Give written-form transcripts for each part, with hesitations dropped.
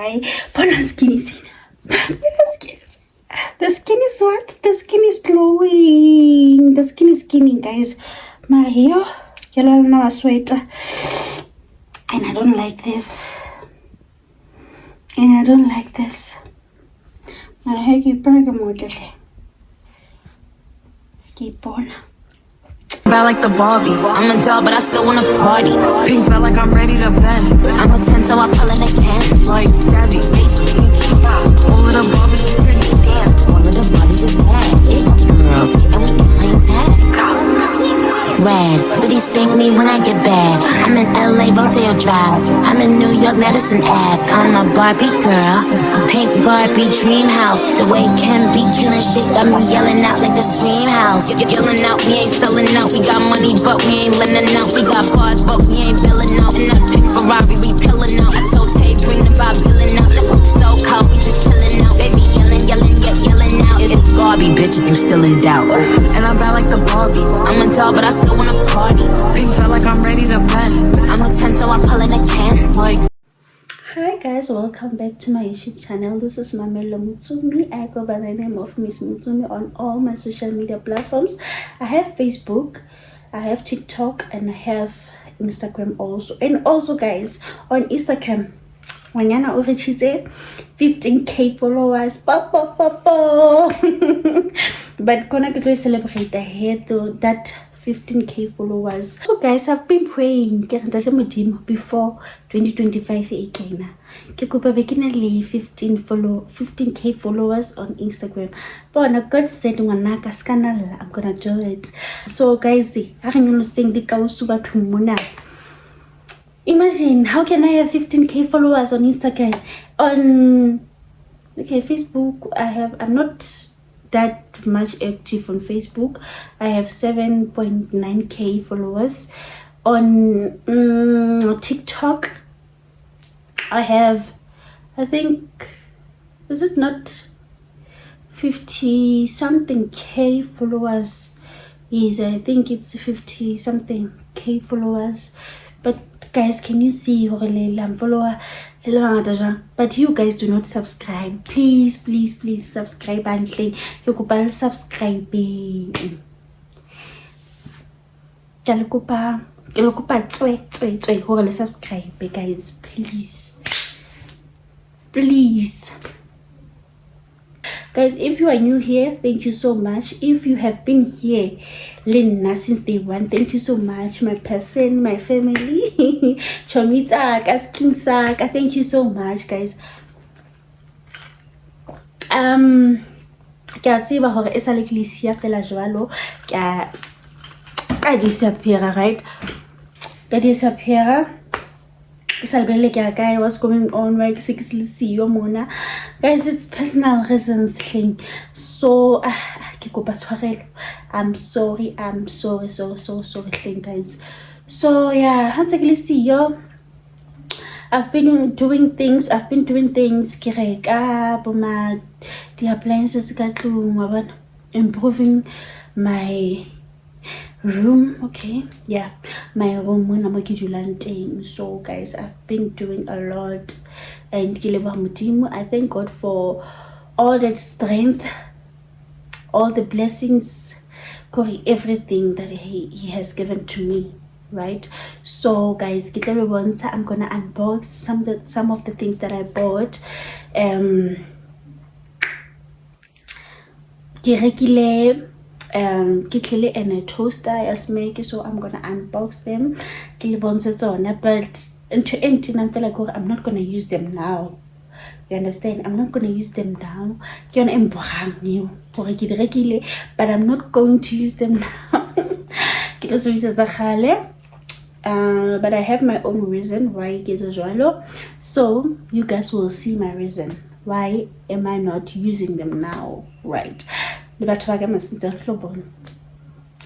guy. Bona skin is the skin is what? The skin is glowing. The skin is skinning, guys. Mario, yellow no sweater. And I don't like this. My hair keep on. Keep on. Felt like the Barbie. I'm a doll, but I still wanna party. Being felt like I'm ready to bend. I'm a 10, so I pull in a 10. Like Jazzy, Stacy, all of the Barbies is pretty. Damn, all of the Barbies is bad. It girls, and we can play tag. Red, but he spank me when I get bad. I'm in LA, Rodeo Drive. I'm in New York, Madison Ave. I'm a Barbie girl, pink Barbie dream house. The way Kim be killing shit got me yelling out like the scream house. Yelling out, we ain't selling out. We got money, but we ain't lending out. We got bars, but we ain't billing out. In that pink Ferrari, we pillin' out. I told Tay, bring the vibe, billing out. So cold, we just chillin' out. Baby yelling out. It's Barbie, bitch, if you still in doubt. And I'm bad like the Barbie. I'm a doll, but I still wanna party. Being felt like I'm ready to bend. I'm a 10, so I pull in a 10. Like. Hi guys, welcome back to my YouTube channel. This is Mamelo Mutsumi. I go by the name of Miss Mutsumi on all my social media platforms. I have Facebook, I have TikTok, and I have Instagram also. And also guys, on Instagram, Wanyana Orichize 15k followers. But gonna get to celebrate ahead though that 15k followers. So guys, I've been praying before 2025 again. 15k followers on Instagram. But when God said I'm gonna do it. So guys, imagine, how can I have 15k followers on Instagram? On Facebook, I'm not that much active on Facebook. I have 7.9k followers. On TikTok, I have, I think, is it not 50 something k followers? Yes, I think it's 50 something k followers. But guys, can you see follower? But you guys do not subscribe. Please subscribe and you subscribe. Subscribe guys, please. Guys, if you are new here, thank you so much. If you have been here Lena since day one, thank you so much. My person, my family, Chomita, Kimsaka, thank you so much guys. Ke a tseba hore e sa le klisia fela jwalo ka disappear, right? Ka disappear. What's going on? Why see you mona? Guys, it's personal reasons thing. So I'm sorry thing guys. So yeah, see you. I've been doing things. Kireka, the appliances improving my room. Okay, yeah, my room when I'm thing. So guys, I've been doing a lot, and I thank God for all that strength, all the blessings, everything that he has given to me, right? So guys, I'm gonna unbox some of the things that I bought. And a toaster, a smeg, so I'm gonna unbox them. But I'm not gonna use them now. You understand? I'm not gonna use them now. But I'm not going to use them now. But I have my own reason why. So you guys will see my reason. Why am I not using them now? Right?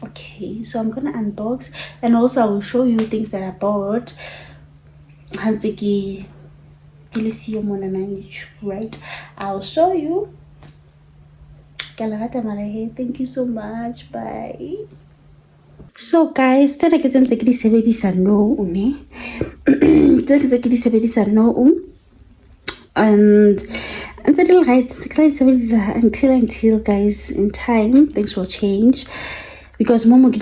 Okay, so I'm gonna unbox, and also I will show you things that I bought. Right? I'll show you. Thank you so much. Bye. So guys, and until guys in time things will change because momo I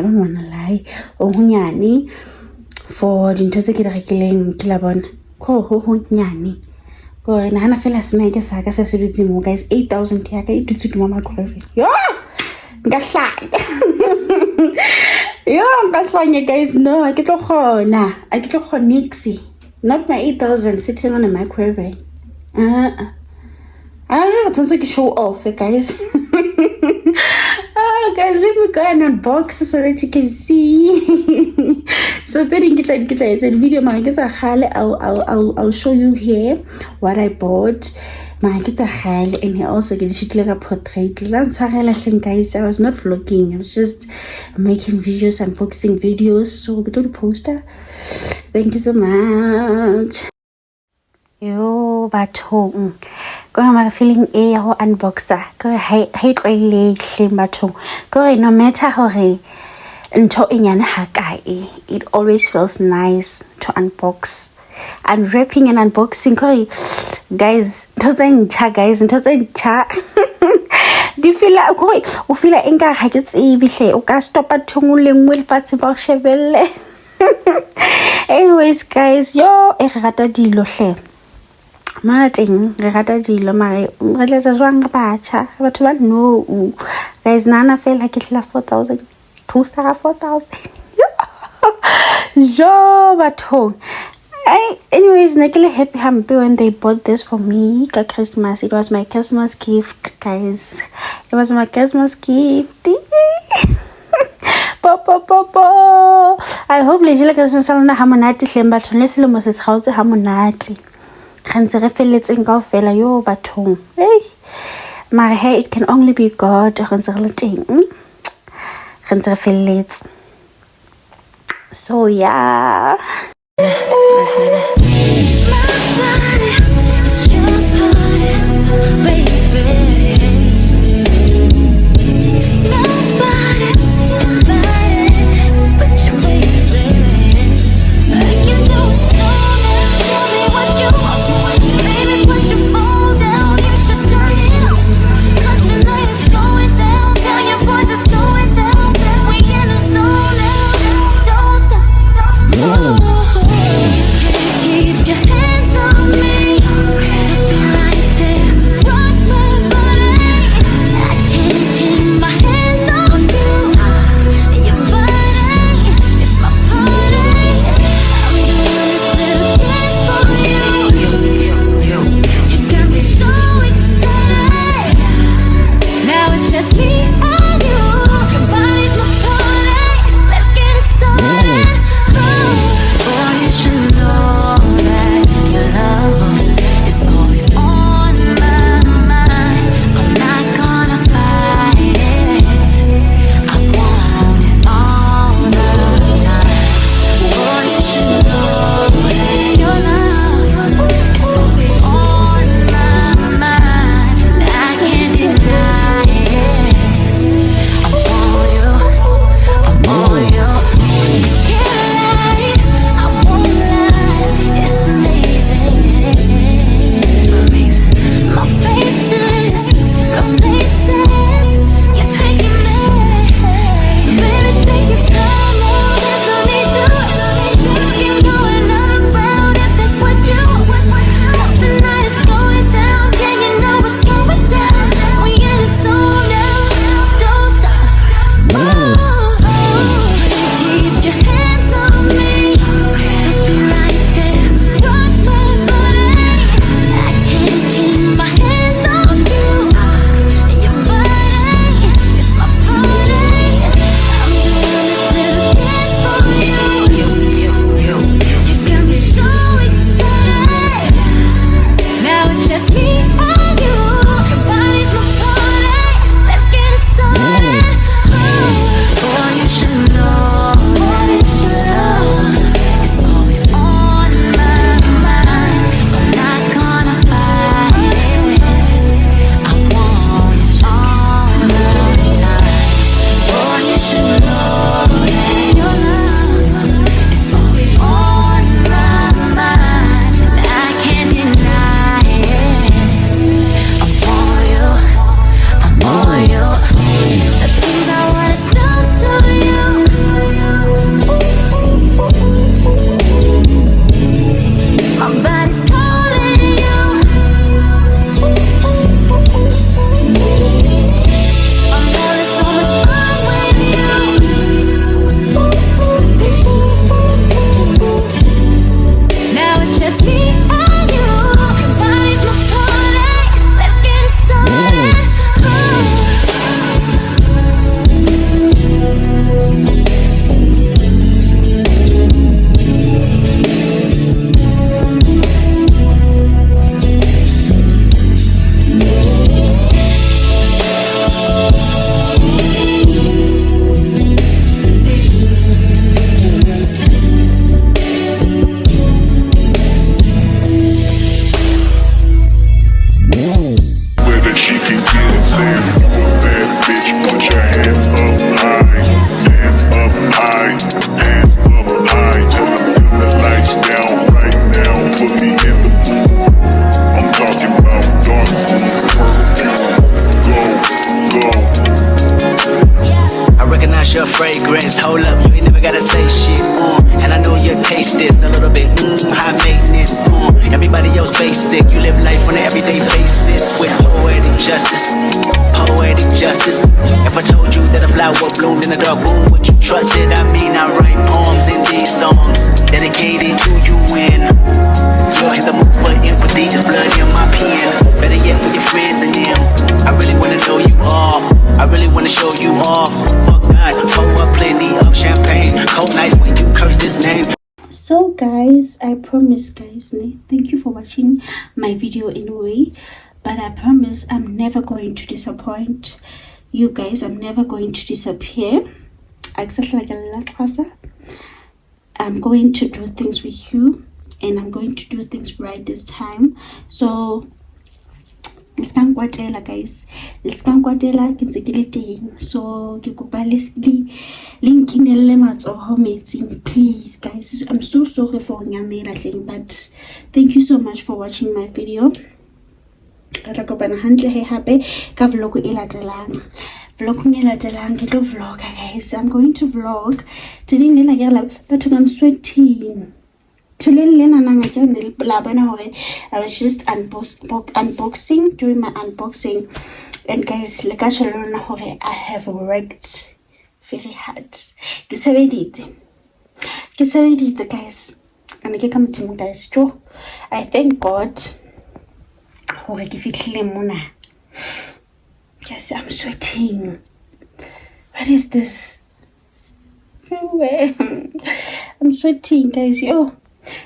don't wanna lie or for dintho tse ke di rekileng ke la bona ko ho nyane ko na hana fela smeg sa ka se dutse mo guys 8,000 ya ka e dutse mo microwave yo nka hlaka yo nka hlanya guys no a ke tlo khona nixi not my 8,000 sitting on a microwave I don't know to show off guys. Oh guys, let me go and unbox so that you can see. So it's a video. I'll show you here what I bought. And he also can shoot like a portrait. Guys, I was not vlogging. I was just making videos, unboxing videos. So we do the poster. Thank you so much. Yo, bathong ko ma feeling e ya ho unboxer ko ha tlwaelehile bathong ko no matter hore ntho e nyane ha kae it always feels nice to unbox. Unwrapping and unboxing ko guys ntho tse ntjha di feel ko o feel enka ha ke tsebe hle o ka stopa thongolengwe le patse ba shebelle. Anyways guys, yo e rata dilo hle Martin, regata dilo mare re letsa jwang batjha batho ba no guys nana feel like it la 4,000 2 4,000 jo batho anyways nakele happy hampe when they bought this for me for Christmas. It was my Christmas gift guys, it was my Christmas gift. I hope le jile Christmas salona ha monate hleng batho le selemo se tshgautse ha monate khantse re felletseng kaofela yo bathong mara hey it can only be God khantse re le teng khantse re felletse so yeah. basic. You live life on an everyday basis with poetic justice. Poetic justice. If I told you that a flower bloomed in a dark room, would you trust it? I mean, I write poems in these songs dedicated to you and you're in the mood for empathy. There's blood in my pen. Better yet with your friends and them. I really wanna know you all. I really wanna show you off. Fuck God, pour up plenty of champagne. Cold nights when you curse this name. So guys, I promise guys, thank you for watching my video anyway, but I promise I'm never going to disappoint you guys. I'm never going to disappear. I'm going to do things with you, and I'm going to do things right this time. So let's go guys, let's go so please guys. I'm so sorry for thing, but thank you so much for watching my video. Vlog guys. I'm going to vlog today, but I'm sweating. I was just unboxing, doing my unboxing, and guys, I have worked very hard. Guys, and guys, I thank God. Yes, I'm sweating. What is this? I'm sweating, guys. Yo,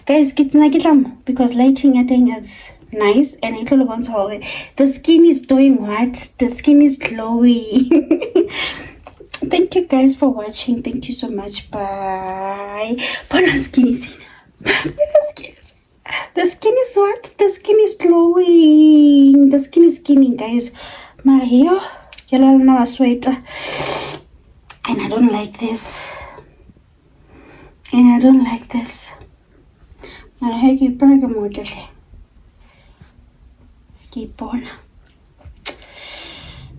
guys, because lighting I think is nice, and I told once the skin is doing what? The skin is glowing. Thank you guys for watching. Thank you so much. Bye. The skin is what? The skin is glowing. The skin is skinning, guys. Mario, yellow no sweater. And I don't like this.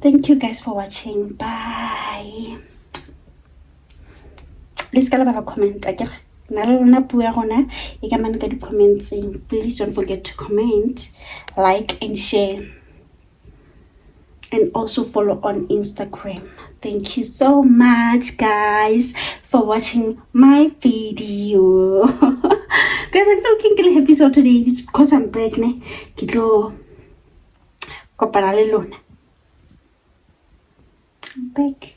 Thank you guys for watching. Bye. Please comment. Please don't forget to comment, like, and share, and also follow on Instagram. Thank you so much guys for watching my video. Guys, I'm so kinky episode today because I'm back. I'm back.